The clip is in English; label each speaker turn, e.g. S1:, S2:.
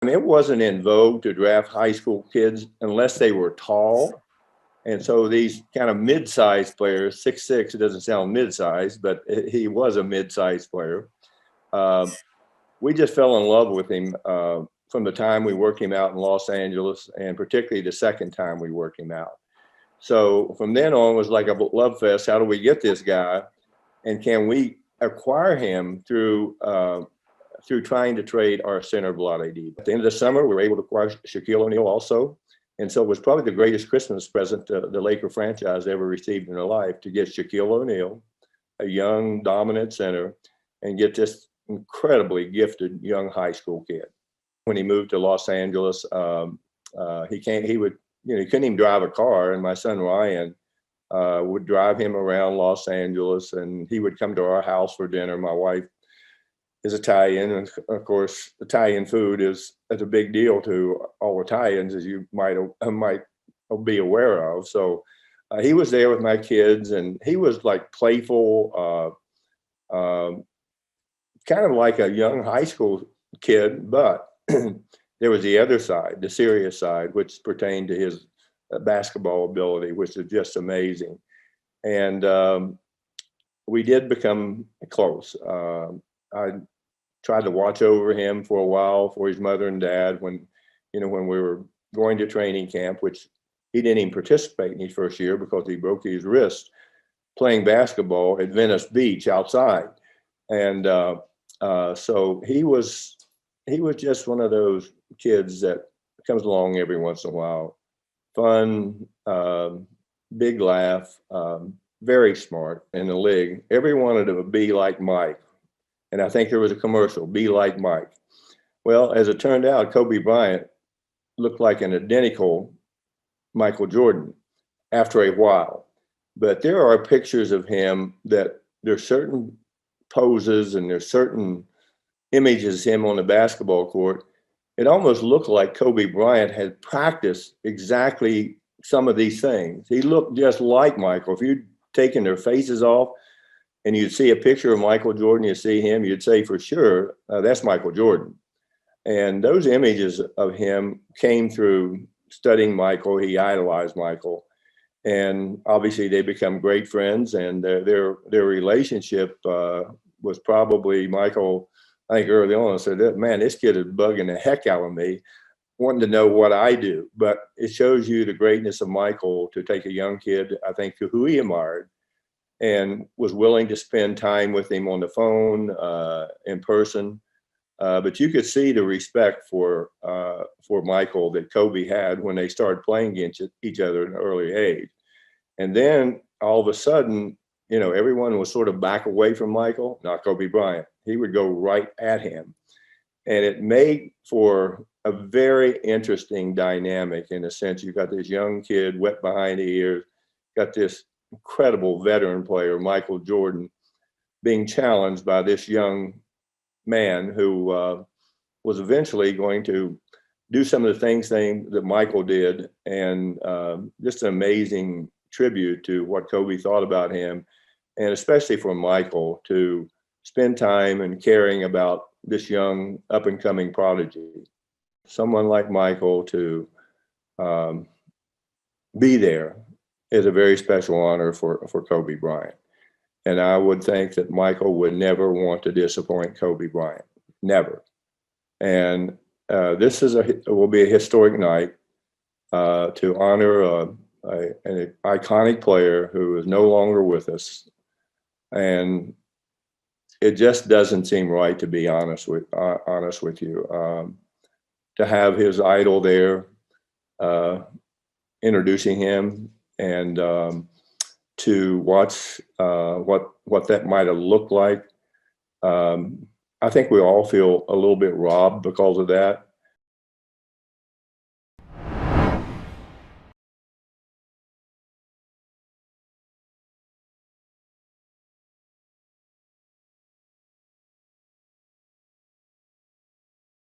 S1: I mean, it wasn't in vogue to draft high school kids unless they were tall. And so these kind of mid-sized players, 6'6", it doesn't sound mid-sized, but he was a mid-sized player. We just fell in love with him from the time we worked him out in Los Angeles, and particularly the second time we worked him out. So from then on, it was like a love fest. How do we get this guy? And can we acquire him through trying to trade our center Vlade Divac? At the end of the summer, we were able to acquire Shaquille O'Neal also. And so it was probably the greatest Christmas present the Laker franchise ever received in their life, to get Shaquille O'Neal, a young, dominant center, and get this incredibly gifted young high school kid. When he moved to Los Angeles, he couldn't even drive a car, and my son Ryan would drive him around Los Angeles, and he would come to our house for dinner. My wife is Italian, and of course, Italian food is a big deal to all Italians, as you might be aware of. So he was there with my kids, and he was like playful, kind of like a young high school kid, but there was the other side, the serious side, which pertained to his basketball ability, which is just amazing. And we did become close. I tried to watch over him for a while for his mother and dad when we were going to training camp, which he didn't even participate in his first year because he broke his wrist playing basketball at Venice Beach outside. And so he was just one of those kids that comes along every once in a while. Fun, big laugh, very smart in the league. Everyone wanted to be like Mike. And I think there was a commercial, be like Mike. Well, as it turned out, Kobe Bryant looked like an identical Michael Jordan after a while. But there are pictures of him that there's certain poses and there's certain images of him on the basketball court. It almost looked like Kobe Bryant had practiced exactly some of these things. He looked just like Michael. If you'd taken their faces off and you'd see a picture of Michael Jordan, you see him, you'd say for sure, that's Michael Jordan. And those images of him came through studying Michael. He idolized Michael. And obviously they become great friends, and their relationship was probably Michael, I think early on, said, man, this kid is bugging the heck out of me, wanting to know what I do. But it shows you the greatness of Michael to take a young kid, I think, who he admired, and was willing to spend time with him on the phone, in person. But you could see the respect for Michael that Kobe had when they started playing against each other at an early age. And then all of a sudden, everyone was sort of back away from Michael, not Kobe Bryant. He would go right at him. And it made for a very interesting dynamic in a sense. You've got this young kid wet behind the ears, got this incredible veteran player, Michael Jordan, being challenged by this young man who was eventually going to do some of the things that Michael did, and just an amazing tribute to what Kobe thought about him, and especially for Michael to spend time and caring about this young up-and-coming prodigy. Someone like Michael to be there is a very special honor for Kobe Bryant. And I would think that Michael would never want to disappoint Kobe Bryant, never. And this will be a historic night to honor an iconic player who is no longer with us. And it just doesn't seem right, to be honest with you, to have his idol there, introducing him, and to watch what that might have looked like. I think we all feel a little bit robbed because of that.